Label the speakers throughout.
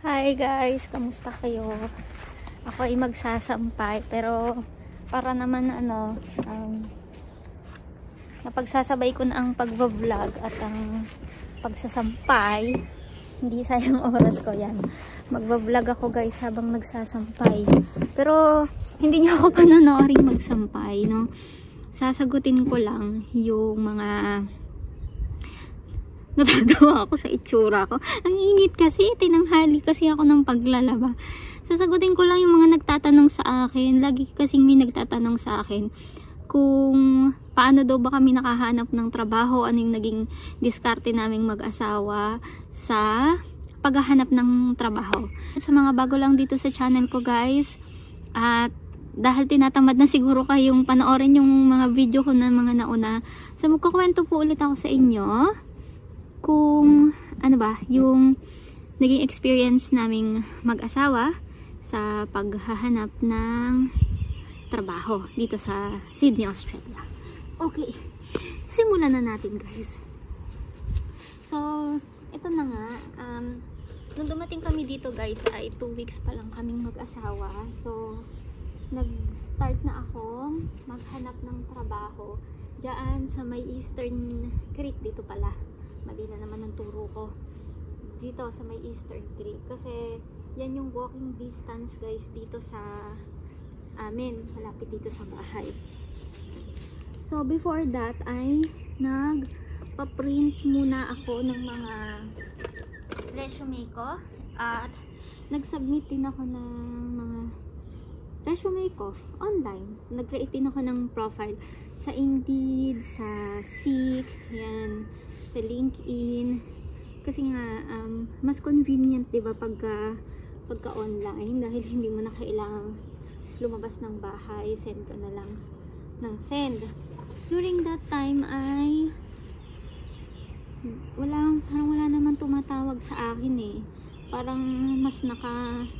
Speaker 1: Hi guys, kamusta kayo? Ako ay magsasampay pero para naman napagsasabay ko na ang pagvo-vlog at ang pagsasampay. Hindi sayang oras ko yan. Magvo-vlog ako guys habang nagsasampay. Pero hindi niyo ako panonooring magsampay, no? Sasagutin ko lang yung mga natatawa ako sa itsura ko. Ang init kasi, tinanghali kasi ako ng paglalaba. Sasagutin ko lang yung mga nagtatanong sa akin. Lagi kasing may nagtatanong sa akin kung paano daw ba kami nakahanap ng trabaho, ano yung naging diskarte naming mag-asawa sa paghahanap ng trabaho. Sa mga bago lang dito sa channel ko guys, at dahil tinatamad na siguro kayong panoorin yung mga video ko na mga nauna, so magkukwento po ulit ako sa inyo kung ano ba yung naging experience naming mag-asawa sa paghahanap ng trabaho dito sa Sydney, Australia. Okay, simulan na natin guys. So, ito na nga, nung dumating kami dito guys ay 2 weeks pa lang kaming mag-asawa. So, nag-start na ako maghanap ng trabaho diyan sa may Eastern Creek. Dito pala, mali na naman ang turo ko. Dito sa may Eastern Creek kasi yan yung walking distance guys dito sa amin, malapit dito sa bahay. So before that ay nagpa-print muna ako ng mga resume ko at nag-submit din ako ng mga resume ko online. Nag-create din ako ng profile sa Indeed, sa Seek, yan, sa LinkedIn, kasi nga mas convenient 'di ba pagka online, dahil hindi mo na kailangang lumabas ng bahay, send ka na lang ng send. During that time ay parang wala naman tumatawag sa akin eh. Parang mas nakahanap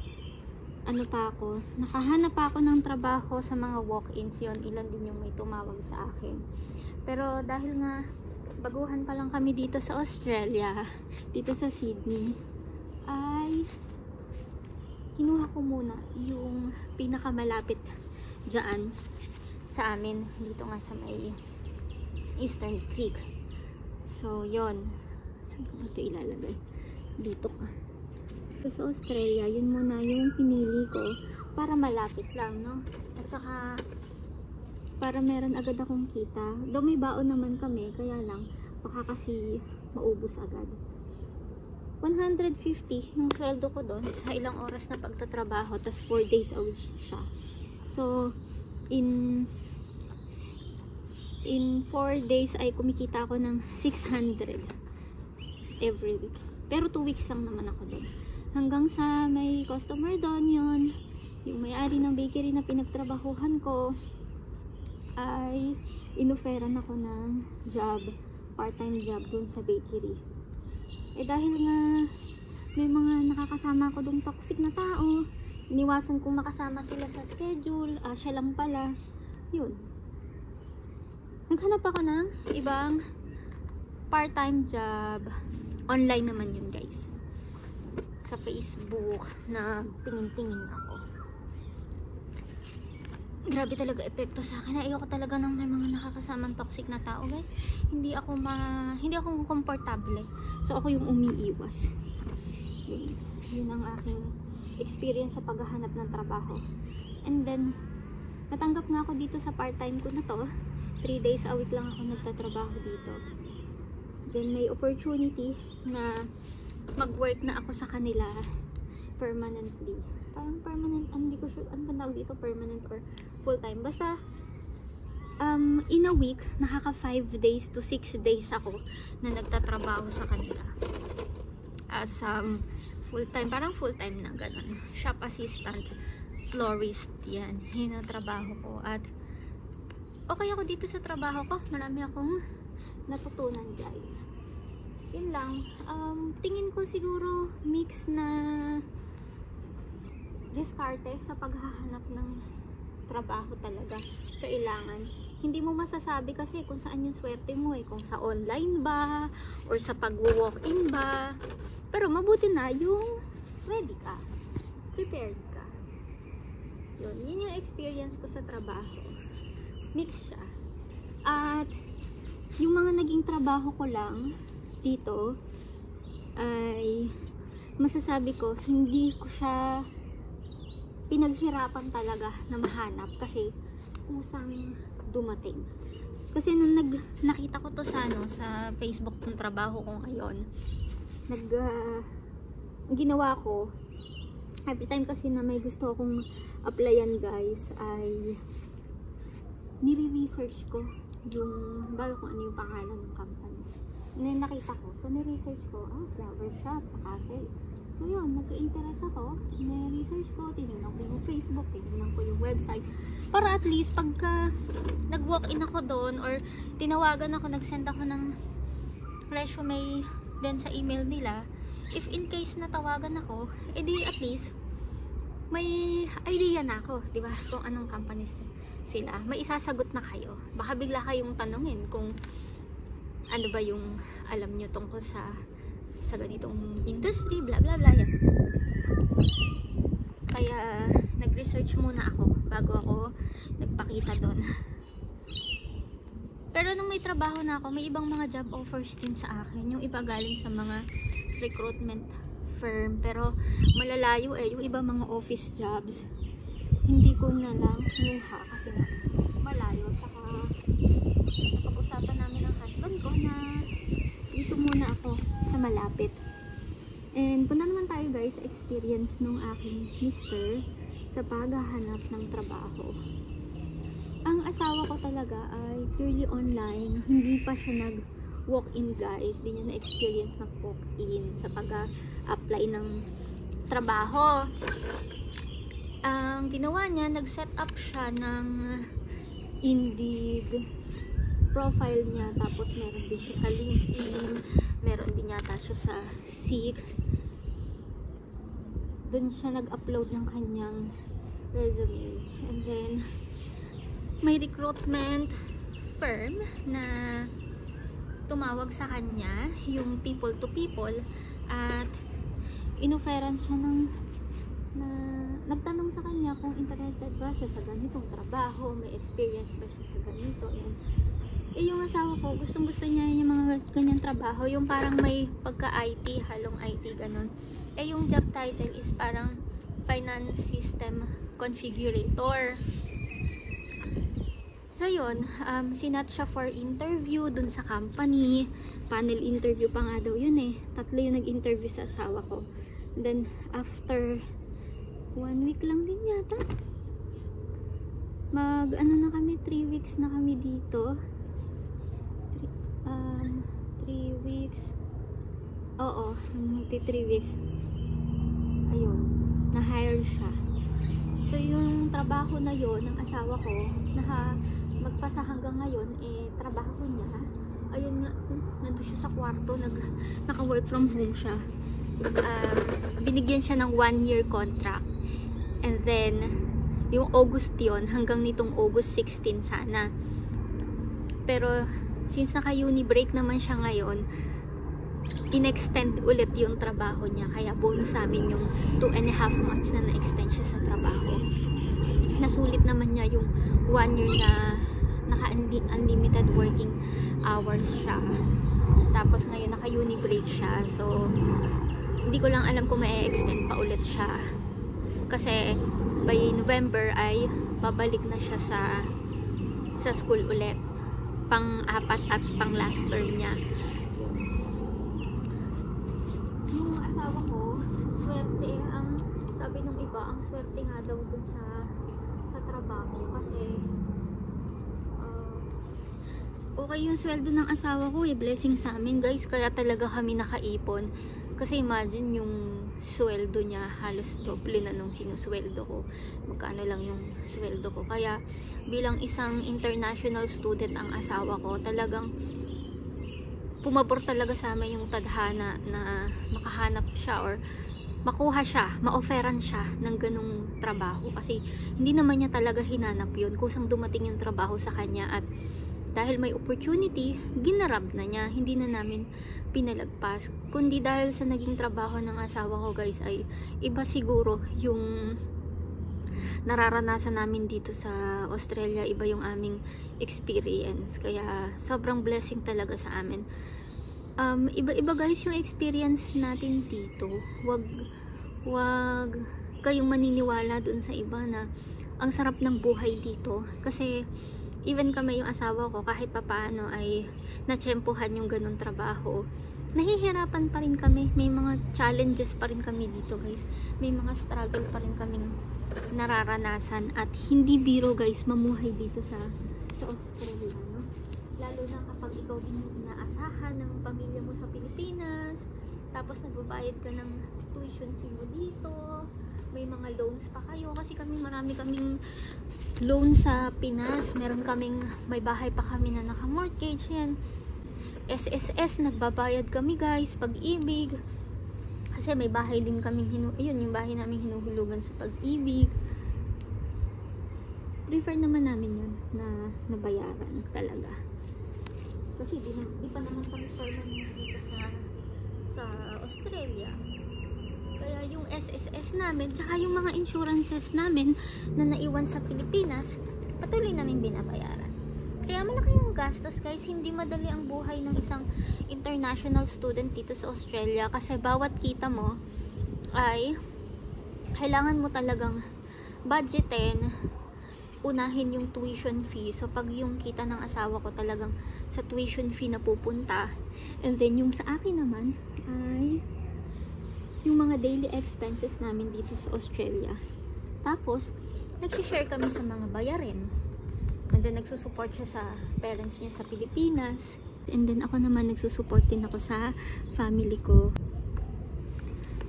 Speaker 1: pa ako ng trabaho sa mga walk-ins. Yon, ilan din yung may tumawag sa akin. Pero dahil nga baguhan pa lang kami dito sa Australia, dito sa Sydney, ay kinuha ko muna yung pinakamalapit dyan sa amin, dito nga sa may Eastern Creek. So yon, saan ko ito ilalagay? Dito ka. So, sa Australia, yun muna yung pinili ko para malapit lang, no? At saka para meron agad akong kita. Though may baon naman kami, kaya lang baka kasi maubos agad. 150 yung sweldo ko doon sa ilang oras na pagtatrabaho, tas 4 days a week siya. So in 4 days ay kumikita ako ng 600 every week. Pero 2 weeks lang naman ako doon. Hanggang sa may customer doon, yon yung may-ari ng bakery na pinagtrabahuhan ko ay inoferan ako ng job, part-time job dun sa bakery. Eh dahil nga may mga nakakasama ko dong toxic na tao, iniwasan kong makasama sila sa schedule, siya lang pala, yun. Naghanap ako ng ibang part-time job. Online naman yun guys. Sa Facebook na tingin-tingin ako. Grabe talaga epekto sa akin. Ayoko talaga ng may mga nakakasamang toxic na tao guys. Hindi ako komportable. So ako yung umiiwas. Yun ang aking experience sa paghahanap ng trabaho. And then natanggap nga ako dito sa part-time ko na to. 3 days a week lang ako nagtatrabaho dito. Then may opportunity na mag-work na ako sa kanila permanently. Parang permanent, hindi ko sure ano tawag dito, permanent or full-time. Basta in a week nakaka 5 days to 6 days ako na nagtatrabaho sa kanila as full-time, parang full-time na ganun. Shop assistant, florist, yan ang trabaho ko. At okay ako dito sa trabaho ko. Marami akong natutunan guys. Yun lang. Tingin ko siguro mix na diskarte sa paghahanap ng trabaho talaga. Kailangan. Hindi mo masasabi kasi kung saan yung swerte mo eh. Kung sa online ba or sa pag-walk-in ba. Pero mabuti na yung ready ka. Prepared ka. Yun yung experience ko sa trabaho. Mix siya. At yung mga naging trabaho ko lang dito ay masasabi ko, hindi ko siya pinaghirapan talaga na mahanap kasi kusang dumating. Kasi nung nakita ko to sa Facebook ng trabaho ko ngayon, ginawa ko, every time kasi na may gusto akong applyan guys, ay nire-research ko yung bago kung ano yung pangalan ng company. Nakita ko, so nire-research ko, flower shop, cafe. So yun, nagka-interest ako, nire-research ko, tinignan ko yung Facebook, tinignan ko yung website, para at least pagka nag-walk-in ako doon or tinawagan ako, nag-send ako ng resume din sa email nila, if in case natawagan ako, edi at least may idea na ako, di ba? Kung anong companies sila. May isasagot na kayo. Baka bigla kayong tanungin kung ano ba yung alam nyo tungkol sa ganitong industry, bla bla bla. Yan. Kaya nag-research muna ako bago ako nagpakita doon. Pero nung may trabaho na ako, may ibang mga job offers din sa akin. Yung iba galing sa mga recruitment firm. Pero malalayo yung iba mga office jobs. Hindi ko na lang kinuha kasi na malayo. Saka napag-usapan namin ng husband ko na dito muna ako sa malapit. And punta naman tayo guys sa experience nung aking mister sa paghahanap ng trabaho. Ang asawa ko talaga ay purely online. Hindi pa siya nag-walk-in guys. Hindi niya na-experience mag-walk-in sa pag-apply ng trabaho. Ang ginawa niya, nag-set up siya ng Indeed profile niya. Tapos meron din siya sa LinkedIn. Meron din yata siya sa Seek. Doon siya nag-upload ng kanyang resume. And then may recruitment firm na tumawag sa kanya, yung people to people, at inoferan siya nagtanong sa kanya kung interested ba siya sa ganitong trabaho, may experience ba siya sa ganito. Yung asawa ko, gustong gusto niya yung mga ganyang trabaho, yung parang may pagka-IT, halong IT, ganun. Yung job title is parang finance system configurator. So yun, sinat siya for interview dun sa company. Panel interview pa nga daw yun eh. 3 yung nag-interview sa asawa ko. And then after 1 week lang din yata, ano na kami, 3 weeks na kami dito. 3 weeks. Oo, magti 3 weeks. Ayun, na-hire siya. So yung trabaho na yun ng asawa ko, magpasa hanggang ngayon, trabaho niya, ayun nga, nandun siya sa kwarto, naka-work from home siya. Binigyan siya ng 1-year contract. And then, yung August yun, hanggang nitong August 16 sana. Pero, since naka-uni break naman siya ngayon, in-extend ulit yung trabaho niya. Kaya bonus sa amin yung 2.5 months na na-extend siya sa trabaho. Nasulit naman niya yung 1 year na naka-unlimited working hours siya. Tapos ngayon naka-uni break siya. So, hindi ko lang alam kung may-extend pa ulit siya. Kasi by November ay babalik na siya sa school ulit. Pang-4 at pang-last term niya. Yung asawa ko, swerte. Sabi nung iba, ang swerte nga daw dun sa trabaho. Kasi okay yung sweldo ng asawa ko, blessing sa amin guys, kaya talaga kami nakaipon. Kasi imagine yung sweldo niya halos doble na nung sinusweldo ko. Magkano lang yung sweldo ko. Kaya bilang isang international student ang asawa ko, talagang pumabor talaga sa amin yung tadhana na makahanap siya or makuha siya, ma-offeran siya ng ganung trabaho. Kasi hindi naman niya talaga hinanap yun. Kusang dumating yung trabaho sa kanya at dahil may opportunity, ginarab na niya, hindi na namin pinalagpas. Kundi dahil sa naging trabaho ng asawa ko guys, ay iba siguro yung nararanasan namin dito sa Australia, iba yung aming experience. Kaya sobrang blessing talaga sa amin. Iba-iba guys yung experience natin dito. Wag kayong maniniwala dun sa iba na ang sarap ng buhay dito. Kasi even kami yung asawa ko, kahit papaano ay natsyempohan yung ganun trabaho, nahihirapan pa rin kami. May mga challenges pa rin kami dito guys. May mga struggle pa rin kaming nararanasan. At hindi biro guys mamuhay dito sa Australia, no? Lalo na kapag ikaw din yung inaasahan ng pamilya mo sa Pilipinas, tapos nagbabayad ka ng tuition fee mo dito, may mga loans pa kayo, kasi marami kaming loan sa Pinas, may bahay pa kami na naka-mortgage, yan. SSS, nagbabayad kami guys, Pag-ibig, kasi may bahay din kaming yung bahay namin hinuhulugan sa Pag-ibig. Prefer naman namin yun na nabayaran talaga. Kasi di pa naman kami permanent dito sa Australia. Kaya yung SSS namin, tsaka yung mga insurances namin na naiwan sa Pilipinas, patuloy namin binabayaran. Kaya malaki yung gastos guys. Hindi madali ang buhay ng isang international student dito sa Australia. Kasi bawat kita mo ay kailangan mo talagang budgetin, unahin yung tuition fee. So pag yung kita ng asawa ko talagang sa tuition fee na pupunta, and then yung sa akin naman ay yung mga daily expenses namin dito sa Australia. Tapos nag-share kami sa mga bayarin, and then nagsusupport siya sa parents niya sa Pilipinas, and then ako naman nagsusupport din ako sa family ko.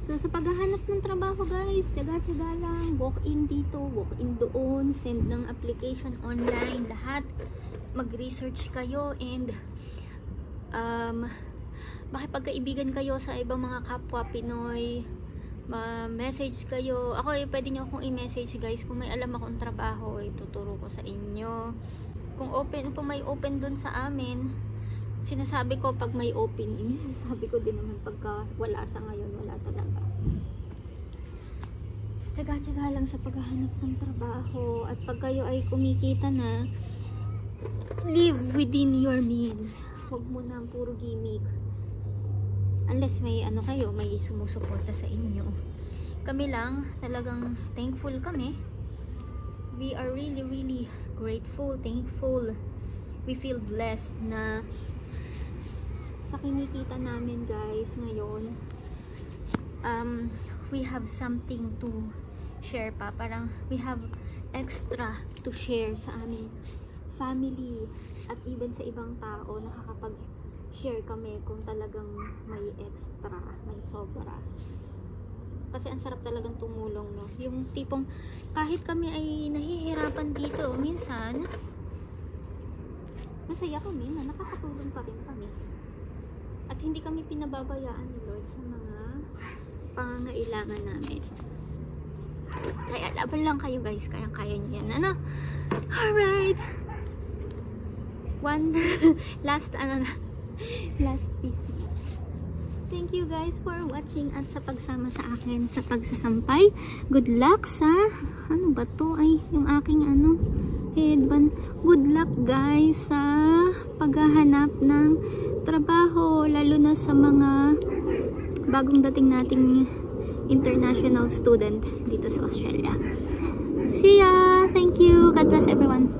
Speaker 1: So, sa paghahanap ng trabaho guys, tiyaga-tiyaga lang, walk-in dito, walk-in doon, send ng application online, lahat. Mag-research kayo and makipagkaibigan kayo sa ibang mga kapwa Pinoy. Ma-message kayo. Ako, pwede nyo akong i-message guys. Kung may alam akong trabaho, tuturo ko sa inyo. Kung may open dun sa amin, sinasabi ko pag may opening, sinasabi ko din naman pagka wala sa ngayon, wala talaga. Tsaga-tsaga lang sa paghahanap ng trabaho, at pag kayo ay kumikita na, live within your means. Huwag mo na puro gimmick. Unless may may sumusuporta sa inyo. Kami lang, talagang thankful kami. We are really, really grateful, thankful. We feel blessed na sa kinikita namin guys ngayon, we have something to share pa. Parang we have extra to share sa aming family at even sa ibang tao. Nakakapag-share kami kung talagang may extra, may sobra. Kasi ang sarap talagang tumulong, no? Yung tipong kahit kami ay nahihirapan dito, minsan masaya kami na nakakatulong pa rin kami. At hindi kami pinababayaan ni Lord sa mga pangangailangan namin. Kaya laban lang kayo guys, kaya nyo yan. Alright, last piece. Thank you guys for watching at sa pagsama sa akin sa pagsasampay. Good luck sa ano ba to, ay yung aking headband. Good luck guys sa paghahanap ng trabaho, lalo na sa mga bagong dating nating international student dito sa Australia. See ya! Thank you! God bless everyone!